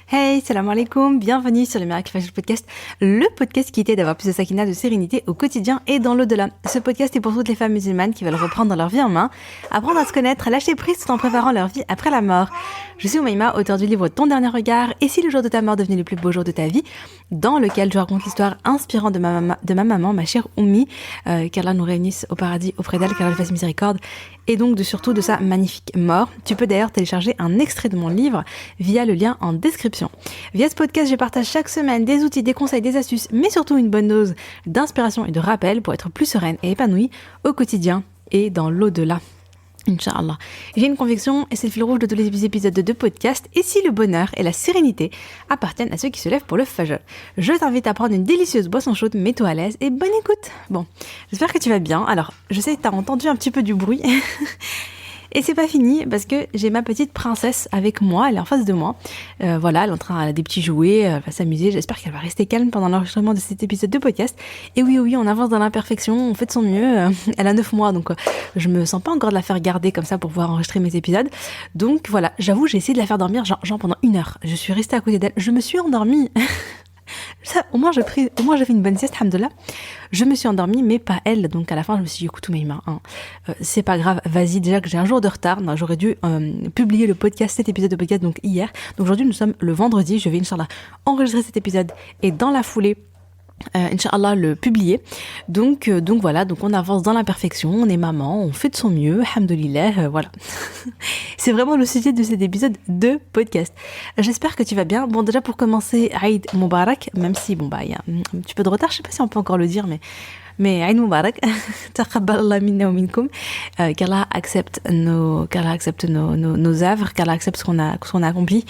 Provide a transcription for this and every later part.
Hey, salam alaikum, bienvenue sur le Miracle Fashion Podcast, le podcast qui t'aide à avoir plus de sakina, de sérénité au quotidien et dans l'au-delà. Ce podcast est pour toutes les femmes musulmanes qui veulent reprendre leur vie en main, apprendre à se connaître, lâcher prise tout en préparant leur vie après la mort. Je suis Oumaima, auteur du livre Ton dernier regard et si le jour de ta mort devenait le plus beau jour de ta vie, dans lequel je raconte l'histoire inspirante de ma maman, ma chère Oumi, qu'Allah nous réunisse au paradis auprès d'elle, qu'Allah lui fasse miséricorde, et donc surtout de sa magnifique mort. Tu peux d'ailleurs télécharger un extrait de mon livre via le lien en description. Via ce podcast, je partage chaque semaine des outils, des conseils, des astuces, mais surtout une bonne dose d'inspiration et de rappel pour être plus sereine et épanouie au quotidien et dans l'au-delà. Inch'Allah. J'ai une conviction, et c'est le fil rouge de tous les épisodes de podcast, et si le bonheur et la sérénité appartiennent à ceux qui se lèvent pour le fajr. Je t'invite à prendre une délicieuse boisson chaude, mets-toi à l'aise, et bonne écoute. Bon, j'espère que tu vas bien. Alors, je sais que t'as entendu un petit peu du bruit, et c'est pas fini, parce que j'ai ma petite princesse avec moi, elle est en face de moi. Voilà, elle est en train, elle a des petits jouets, elle va s'amuser, j'espère qu'elle va rester calme pendant l'enregistrement de cet épisode de podcast. Et oui, on avance dans l'imperfection, on fait de son mieux. Elle a 9 mois, donc je me sens pas encore de la faire garder comme ça pour pouvoir enregistrer mes épisodes. Donc voilà, j'avoue, j'ai essayé de la faire dormir genre pendant 1 heure. Je suis restée à côté d'elle, je me suis endormie. Ça, au moins j'ai fait une bonne sieste, alhamdoulilah. Je me suis endormie, mais pas elle. Donc à la fin, je me suis dit, écoute, Oumaima, c'est pas grave, vas-y, déjà que j'ai un jour de retard. Non, j'aurais dû publier le podcast, cet épisode de podcast, donc hier. Donc aujourd'hui, nous sommes le vendredi. Je vais, Inch'Allah, enregistrer cet épisode et dans la foulée, Inch'Allah, le publier. Donc voilà, donc on avance dans l'imperfection, on est maman, on fait de son mieux, alhamdoulilah, voilà. C'est vraiment le sujet de cet épisode de podcast. J'espère que tu vas bien. Bon, déjà pour commencer, Aïd Moubarak, même si il y a un petit peu de retard, je sais pas si on peut encore le dire, mais Aïd Moubarak, taqabbal Allah minna wa minkum, qu'Allah accepte nos œuvres, qu'Allah accepte ce qu'on a accompli.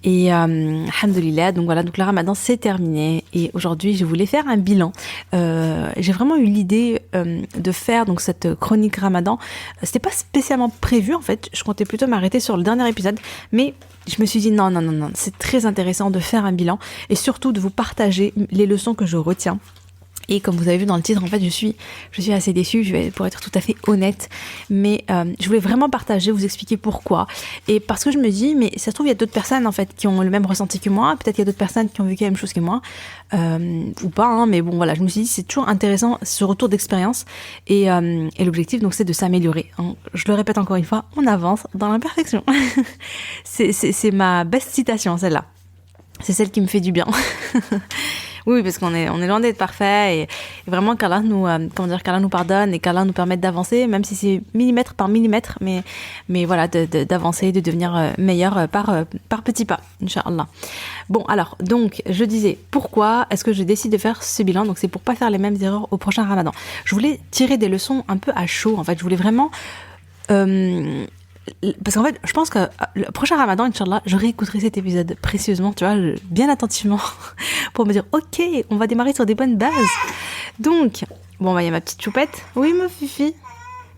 Et alhamdoulilah, donc voilà, donc le ramadan c'est terminé et aujourd'hui je voulais faire un bilan. J'ai vraiment eu l'idée de faire donc cette chronique ramadan. C'était pas spécialement prévu en fait, je comptais plutôt m'arrêter sur le dernier épisode, mais je me suis dit non, c'est très intéressant de faire un bilan et surtout de vous partager les leçons que je retiens. Et comme vous avez vu dans le titre, en fait, je suis assez déçue, pour être tout à fait honnête. Mais je voulais vraiment partager, vous expliquer pourquoi. Et parce que je me dis, mais ça se trouve, il y a d'autres personnes, en fait, qui ont le même ressenti que moi. Peut-être qu'il y a d'autres personnes qui ont vécu la même chose que moi. Ou pas, hein, mais bon, voilà. Je me suis dit, c'est toujours intéressant, ce retour d'expérience. Et l'objectif, donc, c'est de s'améliorer. Hein. Je le répète encore une fois, on avance dans l'imperfection. c'est ma best citation, celle-là. C'est celle qui me fait du bien. Oui, parce qu'on est loin d'être parfait et vraiment qu'Allah nous pardonne et qu'Allah nous permette d'avancer, même si c'est millimètre par millimètre, mais voilà, d'avancer, de devenir meilleur par petits pas, Inch'Allah. Bon, alors, donc, je disais, pourquoi est-ce que je décide de faire ce bilan? Donc, c'est pour pas faire les mêmes erreurs au prochain ramadan. Je voulais tirer des leçons un peu à chaud, en fait. Je voulais vraiment, parce qu'en fait, je pense que le prochain ramadan, Inch'Allah, je réécouterai cet épisode précieusement, tu vois, bien attentivement, pour me dire, ok, on va démarrer sur des bonnes bases. Donc, bon, il y a ma petite choupette. Oui, ma fifi.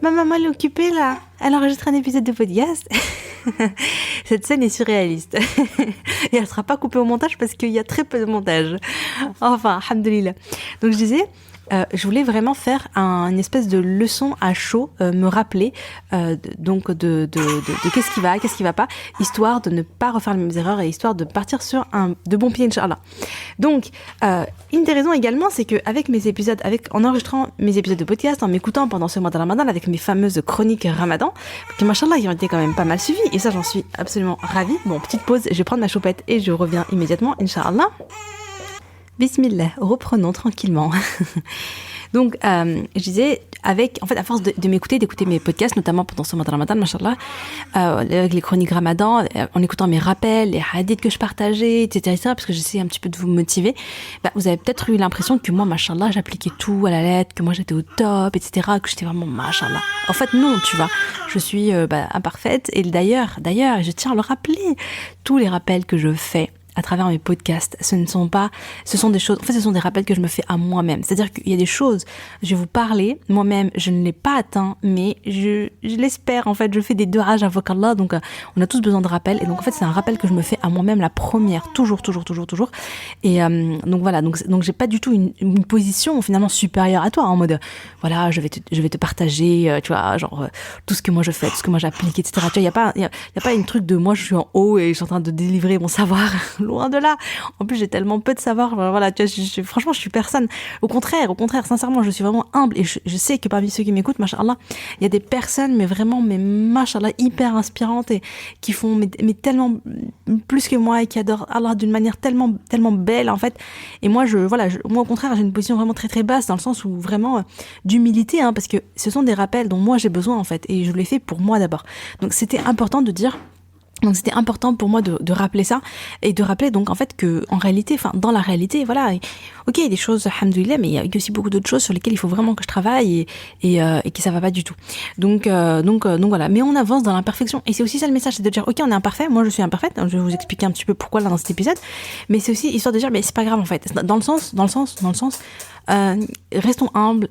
Ma maman, elle est occupée, là. Elle enregistre un épisode de podcast. Cette scène est surréaliste. Et elle sera pas coupée au montage parce qu'il y a très peu de montage. Enfin, alhamdoulilah. Donc, je disais, je voulais vraiment faire une espèce de leçon à chaud, me rappeler donc de qu'est-ce qui va pas, histoire de ne pas refaire les mêmes erreurs et histoire de partir sur de bons pieds, Inch'Allah. Donc, une des raisons également, c'est que avec mes épisodes, en enregistrant mes épisodes de podcast, en m'écoutant pendant ce mois de Ramadan, avec mes fameuses chroniques Ramadan, qui, machallah, ils ont été quand même pas mal suivies, et ça, j'en suis absolument ravie. Bon, petite pause, je vais prendre ma choupette et je reviens immédiatement, Inch'Allah. Bismillah, reprenons tranquillement. Donc, je disais, en fait, à force d'écouter mes podcasts, notamment pendant ce mois de Ramadan, machallah, avec les chroniques Ramadan, en écoutant mes rappels, les hadiths que je partageais, etc., parce que j'essayais un petit peu de vous motiver, vous avez peut-être eu l'impression que moi, machallah, j'appliquais tout à la lettre, que moi j'étais au top, etc., que j'étais vraiment machallah. En fait, non, tu vois, je suis imparfaite, et d'ailleurs, je tiens à le rappeler, tous les rappels que je fais, à travers mes podcasts, ce sont des choses, en fait, ce sont des rappels que je me fais à moi-même. C'est-à-dire qu'il y a des choses, je vais vous parler, moi-même, je ne l'ai pas atteint, mais je l'espère, en fait, je fais des du'as avec Allah, donc on a tous besoin de rappels, et donc en fait, c'est un rappel que je me fais à moi-même, la première, toujours. Et donc voilà, donc j'ai pas du tout une position finalement supérieure à toi, en mode, voilà, je vais te partager, tu vois, genre, tout ce que moi je fais, tout ce que moi j'applique, etc. Tu vois, il y a pas une truc de moi, je suis en haut et je suis en train de délivrer mon savoir. loin de là. En plus, j'ai tellement peu de savoir. Voilà, tu vois, franchement, je suis personne. Au contraire, sincèrement, je suis vraiment humble et je sais que parmi ceux qui m'écoutent, machallah, il y a des personnes, mais vraiment, mais machallah, hyper inspirantes et qui font mais tellement plus que moi et qui adorent Allah d'une manière tellement, tellement belle, en fait. Et moi, moi, au contraire, j'ai une position vraiment très, très basse dans le sens où vraiment d'humilité, hein, parce que ce sont des rappels dont moi j'ai besoin, en fait, et je l'ai fait pour moi d'abord. Donc, c'était important de dire. Donc c'était important pour moi de rappeler ça et de rappeler donc en fait que en réalité, enfin dans la réalité, voilà, ok, il y a des choses, alhamdoulilah, mais il y a aussi beaucoup d'autres choses sur lesquelles il faut vraiment que je travaille et que ça va pas du tout. Donc voilà, mais on avance dans l'imperfection et c'est aussi ça le message, c'est de dire ok, on est imparfait, moi je suis imparfaite, je vais vous expliquer un petit peu pourquoi là dans cet épisode, mais c'est aussi histoire de dire mais c'est pas grave en fait, dans le sens restons humbles,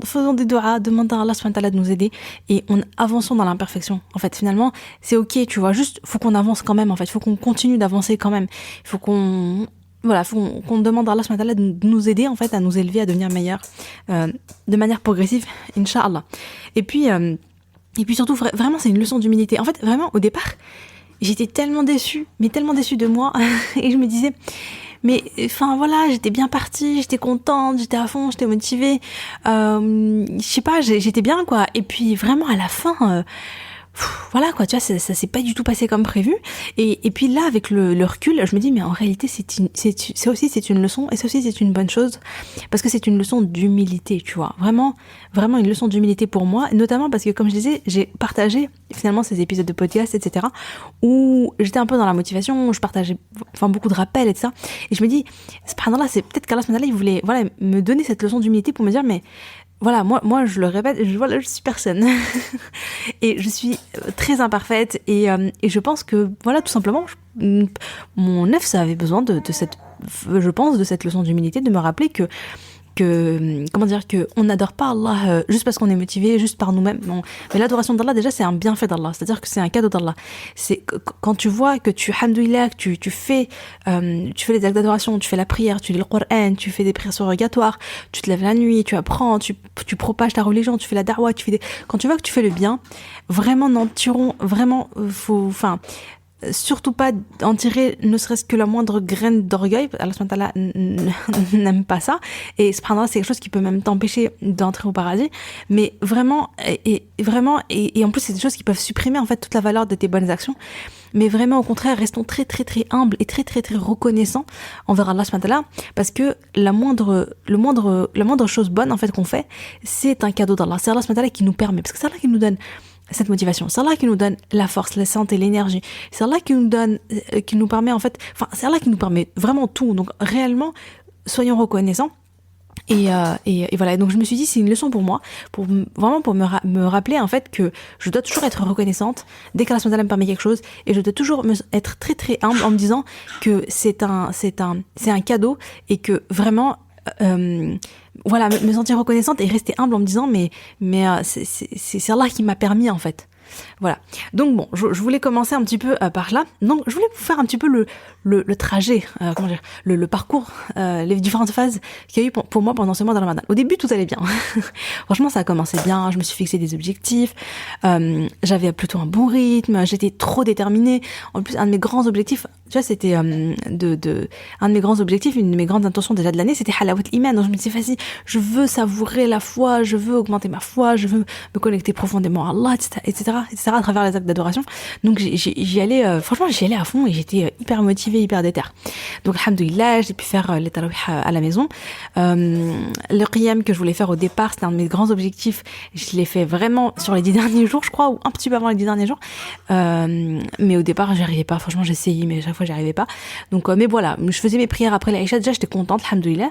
faisons des doigts, demandons à Allah subhanahu wa ta'ala de nous aider et avançons dans l'imperfection. En fait, finalement, c'est ok, tu vois, juste faut qu'on avance quand même. En fait, faut qu'on continue d'avancer quand même. Il faut qu'on demande à Allah subhanahu wa ta'ala de nous aider en fait à nous élever, à devenir meilleurs de manière progressive, Inch'Allah. Et puis surtout vraiment c'est une leçon d'humilité. En fait, vraiment au départ, j'étais tellement déçue de moi et je me disais mais enfin voilà, j'étais bien partie, j'étais contente, j'étais à fond, j'étais motivée, je sais pas, j'étais bien quoi. Et puis vraiment à la fin, voilà quoi, tu vois, ça s'est pas du tout passé comme prévu. Et puis là, avec le recul, je me dis mais en réalité c'est une leçon et ça aussi c'est une bonne chose parce que c'est une leçon d'humilité, tu vois, vraiment une leçon d'humilité pour moi, notamment parce que comme je disais, j'ai partagé finalement ces épisodes de podcast, etc. où j'étais un peu dans la motivation, où je partageais beaucoup de rappels et tout ça. Et je me dis, subhanallah, c'est peut-être qu'Allah subhanahu wa ta'ala, il voulait me donner cette leçon d'humilité pour me dire mais voilà, moi je le répète, je suis personne et je suis très imparfaite et je pense que voilà tout simplement mon œuf ça avait besoin de cette leçon d'humilité, de me rappeler que comment dire, que on n'adore pas Allah juste parce qu'on est motivé, juste par nous-mêmes. Non. Mais l'adoration d'Allah, déjà, c'est un bienfait d'Allah. C'est-à-dire que c'est un cadeau d'Allah. C'est quand tu vois que alhamdoulilah, que tu fais les actes d'adoration, tu fais la prière, tu lis le Coran, tu fais des prières surrogatoires, tu te lèves la nuit, tu apprends, tu propages ta religion, tu fais la da'wah, quand tu vois que tu fais le bien, vraiment, surtout pas en tirer ne serait-ce que la moindre graine d'orgueil. Allah subhanahu wa ta'ala n'aime pas ça et subhanallah c'est quelque chose qui peut même t'empêcher d'entrer au paradis, mais vraiment et en plus c'est des choses qui peuvent supprimer en fait toute la valeur de tes bonnes actions. Mais vraiment au contraire, restons très très très humbles et très très très reconnaissants envers Allah subhanahu wa ta'ala parce que la moindre chose bonne en fait qu'on fait, c'est un cadeau d'Allah. C'est Allah subhanahu wa ta'ala qui nous permet, parce que c'est Allah qui nous donne cette motivation, c'est Allah qui nous donne la force, la santé, l'énergie, c'est Allah qui nous permet en fait, c'est Allah qui nous permet vraiment tout. Donc réellement, soyons reconnaissants. Et voilà. Donc je me suis dit c'est une leçon pour moi, pour me rappeler en fait que je dois toujours être reconnaissante dès qu'Allah subhanahu wa ta'ala me permet quelque chose, et je dois toujours être très très humble en me disant que c'est un cadeau et que vraiment voilà, me sentir reconnaissante et rester humble en me disant mais c'est Allah qui m'a permis en fait. Voilà. Donc bon, je voulais commencer un petit peu par là. Donc je voulais vous faire un petit peu le trajet, comment dire, le parcours, les différentes phases qu'il y a eu pour moi pendant ce mois de Ramadan. Au début, tout allait bien. Franchement, ça a commencé bien. Je me suis fixé des objectifs. J'avais plutôt un bon rythme. J'étais trop déterminée. En plus, un de mes grands objectifs, tu vois, c'était un de mes grands objectifs, une de mes grandes intentions déjà de l'année, c'était halawat iman. Donc je me disais, vas-y, je veux savourer la foi, je veux augmenter ma foi, je veux me connecter profondément à Allah, etc. à travers les actes d'adoration. Donc j'y allais, franchement j'y allais à fond et j'étais hyper motivée, hyper déter. Donc alhamdoulilah, j'ai pu faire les tarawih à la maison. Le qiyam que je voulais faire au départ, c'était un de mes grands objectifs. Je l'ai fait vraiment sur les 10 derniers jours, je crois, ou un petit peu avant les 10 derniers jours. Mais au départ, j'y arrivais pas. Franchement, j'ai essayé, mais à chaque fois, j'y arrivais pas. Donc, mais voilà, je faisais mes prières après l'Aïcha. Déjà, j'étais contente, alhamdoulilah.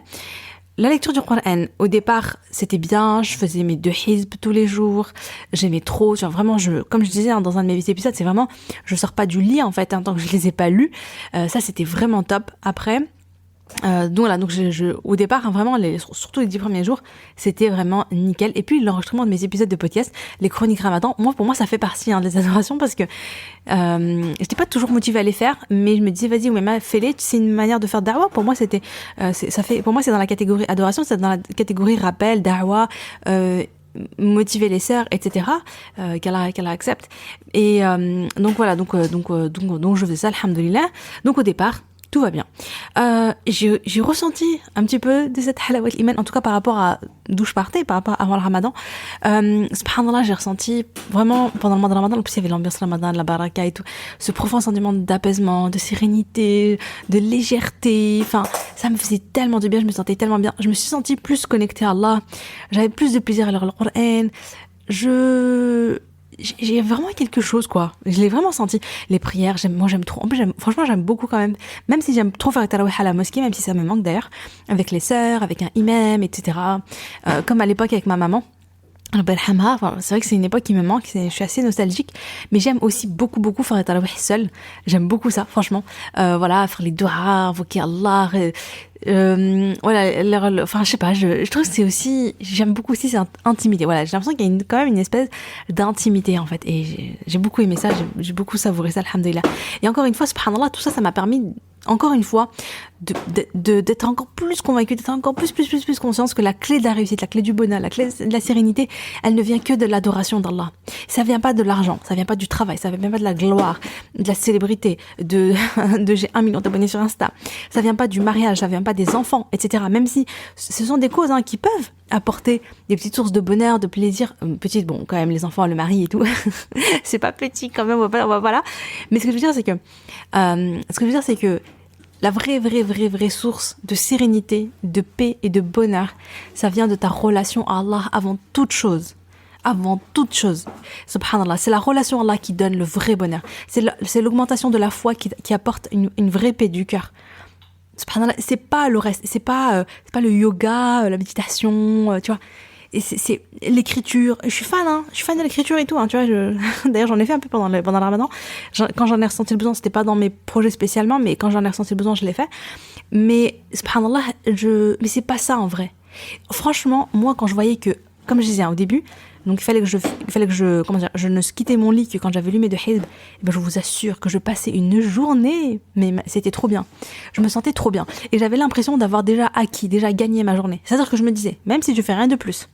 La lecture du Coran, au départ, c'était bien, je faisais mes 2 hizb tous les jours, j'aimais trop, genre vraiment, comme je disais dans un de mes épisodes, c'est vraiment, je sors pas du lit en fait, tant que je les ai pas lus, ça c'était vraiment top. Après, donc voilà, donc au départ, vraiment, surtout les 10 premiers jours, c'était vraiment nickel. Et puis l'enregistrement de mes épisodes de podcast, les chroniques Ramadan, pour moi, ça fait partie des adorations parce que j'étais pas toujours motivée à les faire, mais je me disais, vas-y, Oumaima, fais-les. C'est une manière de faire da'wah. Pour moi, pour moi, c'est dans la catégorie adoration, c'est dans la catégorie rappel, da'wah. Motiver les sœurs, etc. Qu'elle accepte. Et donc voilà, donc je faisais ça, alhamdoulilah. Donc au départ, tout va bien. J'ai ressenti un petit peu de cette halawat iman, en tout cas par rapport à d'où je partais, par rapport à avant le ramadan. Subhanallah, j'ai ressenti vraiment pendant le mois de ramadan, en plus il y avait l'ambiance ramadan, la baraka et tout, ce profond sentiment d'apaisement, de sérénité, de légèreté. Enfin, ça me faisait tellement du bien, je me sentais tellement bien. Je me suis sentie plus connectée à Allah, j'avais plus de plaisir à lire le Coran. J'ai vraiment quelque chose, quoi. Je l'ai vraiment senti. Les prières, j'aime trop. En plus, franchement, j'aime beaucoup quand même. Même si j'aime trop faire le tarawih à la mosquée, même si ça me manque d'ailleurs, avec les sœurs, avec un imam, etc. Comme à l'époque avec ma maman. Enfin, c'est vrai que c'est une époque qui me manque, je suis assez nostalgique, mais j'aime aussi beaucoup faire le tarawih seul. J'aime beaucoup ça, franchement. Voilà, faire les doigts, invoquer Allah. Voilà, enfin, je sais pas, je trouve que c'est aussi, j'aime beaucoup aussi cette intimité. Voilà, j'ai l'impression qu'il y a quand même une espèce d'intimité, en fait. Et j'ai beaucoup aimé ça, j'ai beaucoup savouré ça, alhamdoulilah. Et encore une fois, subhanallah, tout ça, ça m'a permis, encore une fois, d'être encore plus convaincue, d'être encore plus consciente que la clé de la réussite, la clé du bonheur, la clé de la sérénité, elle ne vient que de l'adoration d'Allah. Ça vient pas de l'argent, ça vient pas du travail, ça vient pas de la gloire, de la célébrité, de j'ai 1 million d'abonnés sur Insta. Ça vient pas du mariage, ça vient pas des enfants, etc. Même si ce sont des causes qui peuvent apporter des petites sources de bonheur, de plaisir. Petites, bon, quand même, les enfants, le mari et tout. C'est pas petit quand même, voilà. Mais ce que je veux dire, c'est que la vraie source de sérénité, de paix et de bonheur, ça vient de ta relation à Allah avant toute chose. Avant toute chose. Subhanallah, c'est la relation à Allah qui donne le vrai bonheur. C'est l'augmentation de la foi qui apporte une vraie paix du cœur. Subhanallah, c'est pas le reste, c'est pas le yoga, la méditation, tu vois. Et c'est l'écriture. Je suis fan de l'écriture et tout, tu vois. D'ailleurs, j'en ai fait un peu pendant le ramadan. Quand j'en ai ressenti le besoin, c'était pas dans mes projets spécialement, mais quand j'en ai ressenti le besoin, je l'ai fait. Mais subhanallah, mais c'est pas ça en vrai. Franchement, moi, quand je voyais que, comme je disais au début, donc il fallait que je ne quittais mon lit que quand j'avais lu mes 2 hizb. Je vous assure que je passais une journée, mais c'était trop bien. Je me sentais trop bien. Et j'avais l'impression d'avoir déjà gagné ma journée. C'est-à-dire que je me disais, même si je fais rien de plus,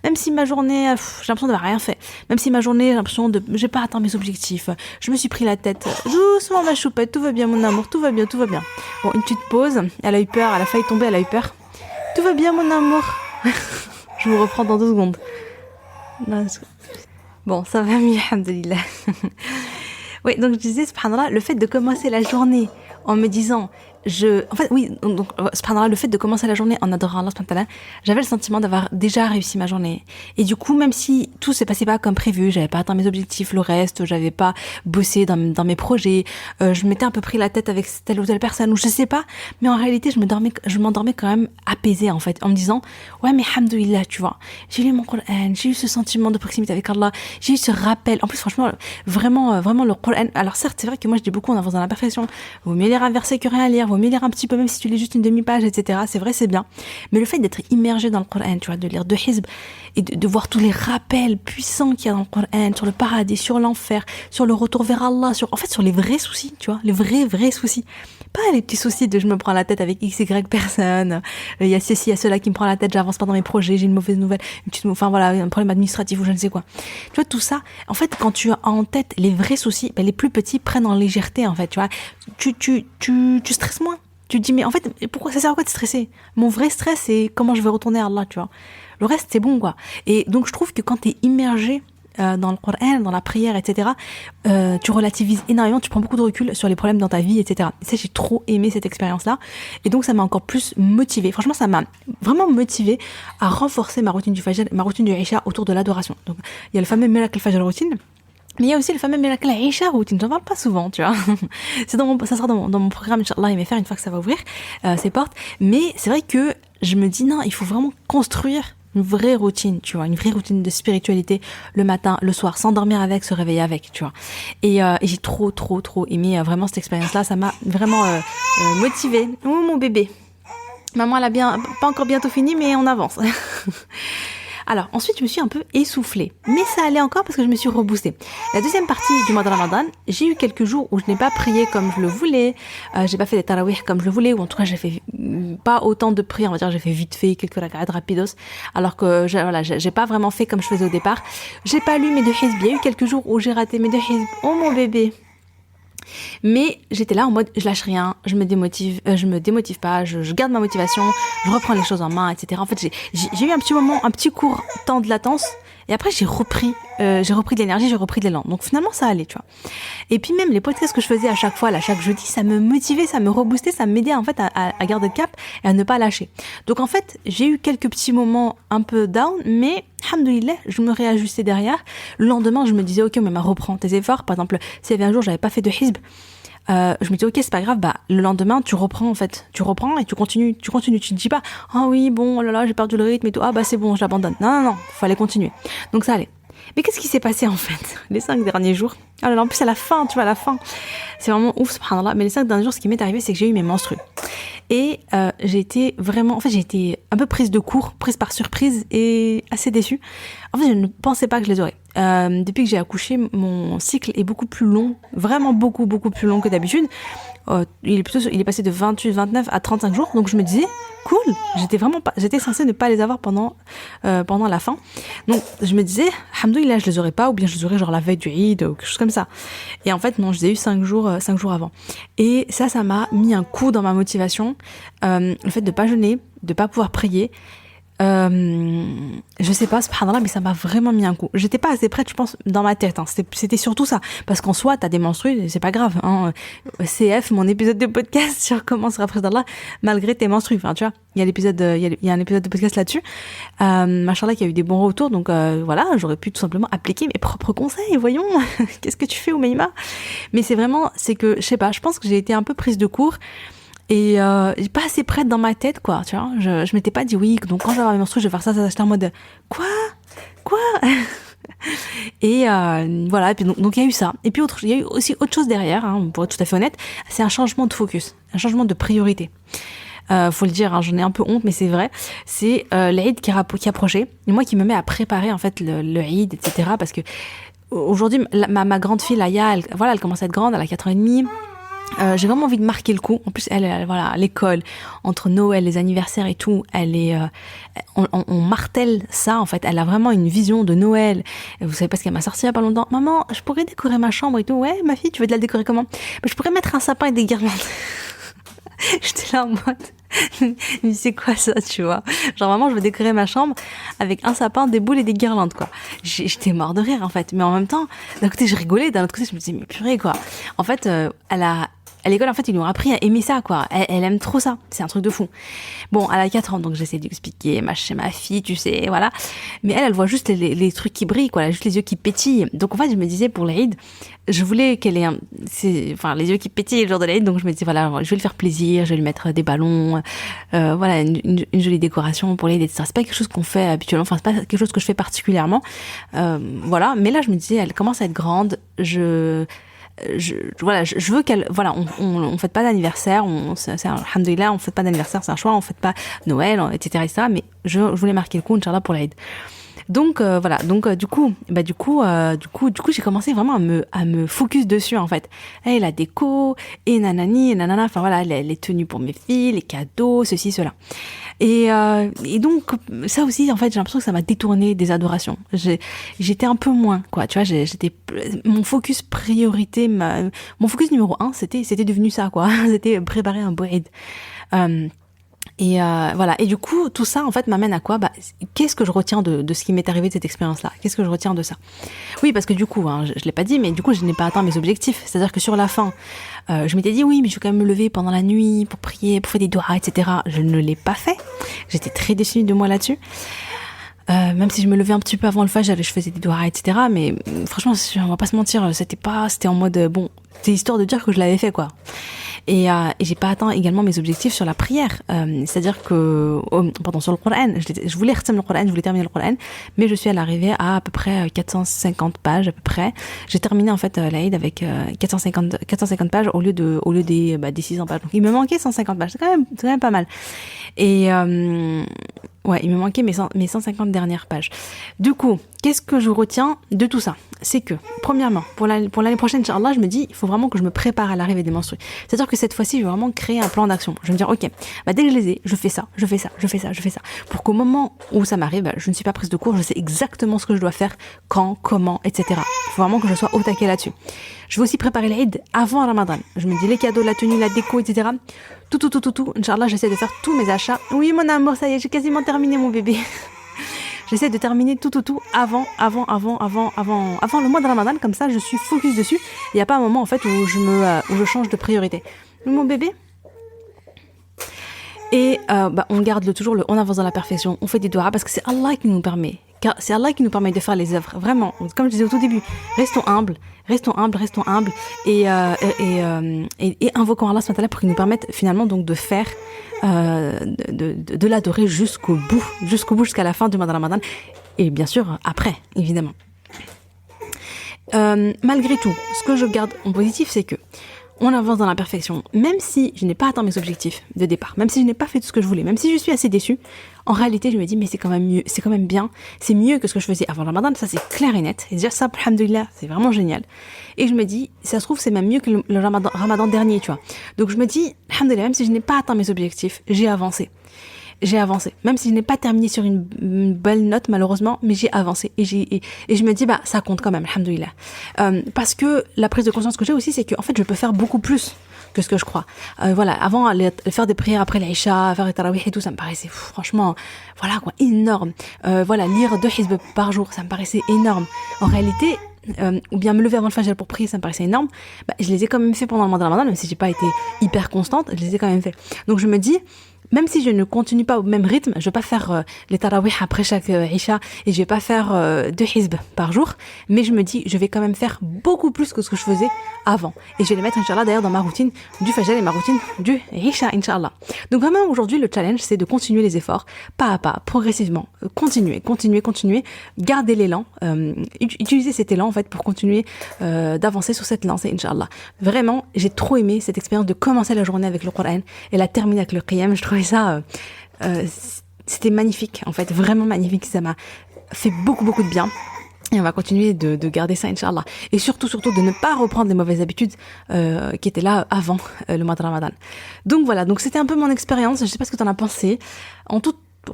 même si ma journée, j'ai l'impression d'avoir rien fait, même si ma journée, j'ai l'impression j'ai pas atteint mes objectifs, je me suis pris la tête, doucement ma choupette, tout va bien mon amour, tout va bien. Bon, une petite pause, elle a eu peur, elle a failli tomber, elle a eu peur. Tout va bien mon amour. Je vous reprends dans 2 secondes. Bon, ça va mieux, alhamdoulilah. Oui, donc je disais, subhanallah, le fait de commencer la journée en me disant, subhanallah, le fait de commencer la journée en adorant Allah, subhanallah, j'avais le sentiment d'avoir déjà réussi ma journée. Et du coup, même si tout s'est passé pas comme prévu, j'avais pas atteint mes objectifs, le reste, j'avais pas bossé dans mes projets, je m'étais un peu pris la tête avec telle ou telle personne, ou je sais pas, mais en réalité, je m'endormais quand même apaisée, en fait, en me disant, ouais, mais alhamdoulilah, tu vois, j'ai lu mon Coran, j'ai eu ce sentiment de proximité avec Allah, j'ai eu ce rappel. En plus, franchement, vraiment le Coran. Alors certes, c'est vrai que moi, je dis beaucoup en avançant dans la perfection. Vaut mieux lire un verset que rien lire, vaut mieux lire un petit peu, même si tu lis juste une demi-page, etc. C'est vrai, c'est bien. Mais le fait d'être immergé dans le Coran, tu vois, de lire 2 hizb et de voir tous les rappels puissants qu'il y a dans le Coran, sur le paradis, sur l'enfer, sur le retour vers Allah, sur les vrais soucis, tu vois, les vrais soucis. Pas les petits soucis de je me prends la tête avec x, y personne, il y a ceci, il y a cela qui me prend la tête, j'avance pas dans mes projets, j'ai une mauvaise nouvelle, un problème administratif ou je ne sais quoi. Tu vois, tout ça, en fait, quand tu as en tête les vrais soucis, les plus petits prennent en légèreté, en fait, tu vois. Tu stresses moins. Tu te dis, mais en fait, pourquoi ça sert à quoi de stresser? Mon vrai stress, c'est comment je vais retourner à Allah, tu vois. Le reste, c'est bon, quoi. Et donc, je trouve que quand t'es immergé dans le Coran, dans la prière, etc., tu relativises énormément, tu prends beaucoup de recul sur les problèmes dans ta vie, etc. Et ça, j'ai trop aimé cette expérience-là. Et donc, ça m'a encore plus motivée. Franchement, ça m'a vraiment motivée à renforcer ma routine du Fajr, ma routine du Isha autour de l'adoration. Donc, il y a le fameux Miracle Fajr routine. Mais il y a aussi le fameux Miracle Isha routine. J'en parle pas souvent, tu vois. Ça sera dans mon programme, Inch'Allah, il va faire une fois que ça va ouvrir ses portes. Mais c'est vrai que je me dis, non, il faut vraiment construire une vraie routine, tu vois, une vraie routine de spiritualité le matin, le soir, s'endormir avec, se réveiller avec, tu vois. Et j'ai trop aimé vraiment cette expérience-là. Ça m'a vraiment motivée. Oh, mon bébé. Maman, elle a pas encore bientôt fini, mais on avance. Alors, ensuite, je me suis un peu essoufflée. Mais ça allait encore parce que je me suis reboostée. La deuxième partie du mois de Ramadan, j'ai eu quelques jours où je n'ai pas prié comme je le voulais. J'ai pas fait des tarawih comme je le voulais. Ou en tout cas, j'ai fait pas autant de prières. On va dire, j'ai fait vite fait quelques rak'at rapidos. Alors que, j'ai pas vraiment fait comme je faisais au départ. J'ai pas lu mes 2 hizb. Il y a eu quelques jours où j'ai raté mes 2 hizb. Oh, mon bébé. Mais j'étais là en mode, je lâche rien, je me démotive pas, je garde ma motivation, je reprends les choses en main, etc. En fait, j'ai eu un petit moment, un petit court temps de latence. Et après, j'ai repris de l'énergie, j'ai repris de l'élan. Donc finalement, ça allait, tu vois. Et puis même les podcasts que je faisais à chaque fois, là, chaque jeudi, ça me motivait, ça me reboostait, ça m'aidait en fait à garder le cap et à ne pas lâcher. Donc en fait, j'ai eu quelques petits moments un peu down, mais alhamdoulilah, je me réajustais derrière. Le lendemain, je me disais, ok, mais reprends tes efforts. Par exemple, s'il y avait un jour, j'avais pas fait de hizb, je me dis ok, c'est pas grave, le lendemain tu reprends et tu continues, tu te dis pas ah oui bon oh là là j'ai perdu le rythme et tout, c'est bon je l'abandonne, non, fallait continuer, donc ça allait. Mais qu'est-ce qui s'est passé en fait les 5 derniers jours? Ah là là, en plus à la fin, tu vois, à la fin c'est vraiment ouf, subhanallah. Mais les 5 derniers jours, ce qui m'est arrivé, c'est que j'ai eu mes menstrues et j'ai été un peu prise de court, prise par surprise et assez déçue. En fait, je ne pensais pas que je les aurais. Depuis que j'ai accouché, mon cycle est beaucoup plus long, vraiment beaucoup plus long que d'habitude. Il est passé de 28, 29 à 35 jours, donc je me disais cool, j'étais censée ne pas les avoir pendant la fin. Donc je me disais alhamdoulilah, je les aurais pas, ou bien je les aurais genre la veille du Eid ou quelque chose comme ça. Et en fait non, je les ai eu 5 jours avant. Et ça m'a mis un coup dans ma motivation, le fait de pas jeûner, de pas pouvoir prier. Je sais pas, subhanallah, mais ça m'a vraiment mis un coup. J'étais pas assez prête, je pense, dans ma tête, hein. C'était surtout ça. Parce qu'en soi, t'as des menstrues, c'est pas grave, hein. CF, mon épisode de podcast sur comment se rapprocher d'Allah malgré tes menstrues. Enfin, tu vois, il y a un épisode de podcast là-dessus. Machallah, qui a eu des bons retours, donc, voilà, j'aurais pu tout simplement appliquer mes propres conseils, voyons. Qu'est-ce que tu fais, Oumaima? Mais c'est que, je sais pas, je pense que j'ai été un peu prise de court. Et pas assez prête dans ma tête, quoi, tu vois. Je m'étais pas dit oui, donc quand je vais avoir mes menstrues, je vais faire ça, j'étais en mode quoi et voilà, et puis donc il y a eu ça. Et puis il y a eu aussi autre chose derrière, hein, pour être tout à fait honnête, c'est un changement de focus, un changement de priorité. Faut le dire, hein, j'en ai un peu honte, mais c'est vrai. C'est l'Eid qui approchait, et moi qui me mets à préparer en fait le Eid, etc. Parce que aujourd'hui, ma grande fille, Laïa, elle commence à être grande, elle a 4 ans et demi. J'ai vraiment envie de marquer le coup. En plus, elle voilà, à l'école, entre Noël, les anniversaires et tout, on martèle ça, en fait. Elle a vraiment une vision de Noël. Et vous savez pas ce qu'elle m'a sorti il y a pas longtemps. Maman, je pourrais décorer ma chambre et tout. Ouais, ma fille, tu veux de la décorer comment? Je pourrais mettre un sapin et des guirlandes. J'étais là en mode, mais c'est quoi ça, tu vois? Genre vraiment, je veux décorer ma chambre avec un sapin, des boules et des guirlandes, quoi. J'étais mort de rire, en fait. Mais en même temps, d'un côté, je rigolais, d'un autre côté, je me disais, mais purée, quoi. En fait, à l'école, en fait, ils nous ont appris à aimer ça, quoi. Elle aime trop ça. C'est un truc de fou. Bon, elle a 4 ans, donc j'essaie d'expliquer, chez ma fille, tu sais, voilà. Mais elle voit juste les trucs qui brillent, quoi. Elle a juste les yeux qui pétillent. Donc, en fait, je me disais, pour l'Eid, je voulais qu'elle ait les yeux qui pétillent le jour de l'Eid. Donc, je me disais, voilà, je vais lui faire plaisir, je vais lui mettre des ballons, voilà, une jolie décoration pour l'Eid, etc. C'est pas quelque chose qu'on fait habituellement. Enfin, c'est pas quelque chose que je fais particulièrement. Voilà. Mais là, je me disais, elle commence à être grande. Je veux qu'elle, voilà, on fête pas d'anniversaire, alhamdoulilah, on fête pas d'anniversaire, c'est un choix, on fête pas Noël, etc., mais je voulais marquer le coup, Inch'Allah, pour l'Aïd. Donc, voilà, du coup, j'ai commencé vraiment à me focus dessus, en fait. Et la déco, et nanani, et nanana, enfin voilà, les tenues pour mes filles, les cadeaux, ceci, cela. Et donc, ça aussi, en fait, j'ai l'impression que ça m'a détourné des adorations. J'étais un peu moins, quoi, tu vois, mon focus priorité, mon focus numéro 1, c'était devenu ça, quoi. C'était préparer un beau Eid. Et voilà. Et du coup, tout ça, en fait, m'amène à quoi? Qu'est-ce que je retiens de ce qui m'est arrivé de cette expérience-là? Qu'est-ce que je retiens de ça? Oui, parce que du coup, hein, je l'ai pas dit, mais du coup, je n'ai pas atteint mes objectifs. C'est-à-dire que sur la fin, je m'étais dit, oui, mais je vais quand même me lever pendant la nuit pour prier, pour faire des doigts, etc. Je ne l'ai pas fait. J'étais très déçue de moi là-dessus. Même si je me levais un petit peu avant le fajr, je faisais des doigts, etc. Mais franchement, on va pas se mentir, c'était en mode, bon, c'est histoire de dire que je l'avais fait, quoi. Et j'ai pas atteint également mes objectifs sur la prière. C'est-à-dire que, sur le Coran, je voulais retirer le Coran, je voulais terminer le Coran, mais je suis à l'arrivée à peu près 450 pages, à peu près. J'ai terminé, en fait, l'Aïd avec 450 pages au lieu des 600 pages. Donc, il me manquait 150 pages. C'est quand même pas mal. Et Ouais, il me manquait mes 150 dernières pages. Du coup, qu'est-ce que je retiens de tout ça? C'est que, premièrement, pour l'année prochaine, Inch'Allah, je me dis, il faut vraiment que je me prépare à l'arrivée des menstrues. C'est-à-dire que cette fois-ci, je vais vraiment créer un plan d'action. Je vais me dire, ok, bah, dès que je les ai, je fais ça. Pour qu'au moment où ça m'arrive, bah, je ne suis pas prise de court, je sais exactement ce que je dois faire, quand, comment, etc. Il faut vraiment que je sois au taquet là-dessus. Je vais aussi préparer l'Aïd avant Ramadan. Je me dis les cadeaux, la tenue, la déco, etc. Tout. Inch'Allah, j'essaie de faire tous mes achats. Oui, mon amour, ça y est, j'ai quasiment terminé, mon bébé. J'essaie de terminer tout avant le mois de Ramadan. Comme ça, je suis focus dessus. Il n'y a pas un moment, en fait, où je change de priorité. Mon bébé. Et on garde toujours on avance dans la perfection. On fait des doigts parce que c'est Allah qui nous permet. Car c'est Allah qui nous permet de faire les œuvres. Vraiment, comme je disais au tout début, restons humbles et invoquons Allah SWT pour qu'il nous permette finalement donc de faire, de l'adorer jusqu'au bout, jusqu'à la fin du mois de Ramadan. Et bien sûr, après, évidemment. Malgré tout, ce que je garde en positif, c'est que on avance dans la perfection. Même si je n'ai pas atteint mes objectifs de départ, même si je n'ai pas fait tout ce que je voulais, même si je suis assez déçue, en réalité, je me dis, mais c'est quand même mieux, c'est quand même bien, c'est mieux que ce que je faisais avant le Ramadan, ça c'est clair et net. Et déjà ça, alhamdoulilah, c'est vraiment génial. Et je me dis, ça se trouve, c'est même mieux que le Ramadan dernier, tu vois. Donc je me dis, alhamdoulilah, même si je n'ai pas atteint mes objectifs, j'ai avancé. Même si je n'ai pas terminé sur une belle note, malheureusement, mais j'ai avancé. Et je me dis, bah, ça compte quand même, alhamdoulilah. Parce que la prise de conscience que j'ai aussi, c'est que, en fait, je peux faire beaucoup plus que ce que je crois. Voilà, avant, faire des prières après l'Aïcha, faire les tarawih et tout, ça me paraissait, franchement, voilà, quoi, énorme. Voilà, lire 2 hizb par jour, ça me paraissait énorme. En réalité, ou bien me lever avant le fajr pour prier, ça me paraissait énorme. Bah, je les ai quand même fait pendant le mois de Ramadan, même si j'ai pas été hyper constante, je les ai quand même fait. Donc je me dis, même si je ne continue pas au même rythme, je vais pas faire les tarawih après chaque Isha et je vais pas faire 2 hizb par jour, mais je me dis, je vais quand même faire beaucoup plus que ce que je faisais avant. Et je vais les mettre, Inch'Allah, d'ailleurs, dans ma routine du Fajr et ma routine du Isha, Inch'Allah. Donc vraiment, aujourd'hui, le challenge, c'est de continuer les efforts, pas à pas, progressivement. Continuer. Garder l'élan, utiliser cet élan, en fait, pour continuer d'avancer sur cette lancée, Inch'Allah. Vraiment, j'ai trop aimé cette expérience de commencer la journée avec le Coran et la terminer avec le Qiyam. Je trouvais ça, c'était magnifique, en fait, vraiment magnifique. Ça m'a fait beaucoup de bien. Et on va continuer de garder ça, Inch'Allah. Et surtout, de ne pas reprendre les mauvaises habitudes qui étaient là avant le mois de Ramadan. Donc voilà, donc c'était un peu mon expérience. Je sais pas ce que t'en as pensé.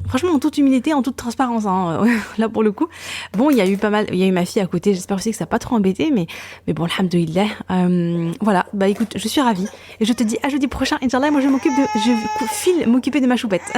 Franchement, en toute humilité, en toute transparence, hein, là pour le coup. Bon, il y a eu ma fille à côté. J'espère aussi que ça n'a pas trop embêté, mais bon, alhamdoulilah. Voilà, bah écoute, je suis ravie. Et je te dis à jeudi prochain, Inch'Allah. Moi, je file m'occuper de ma choupette.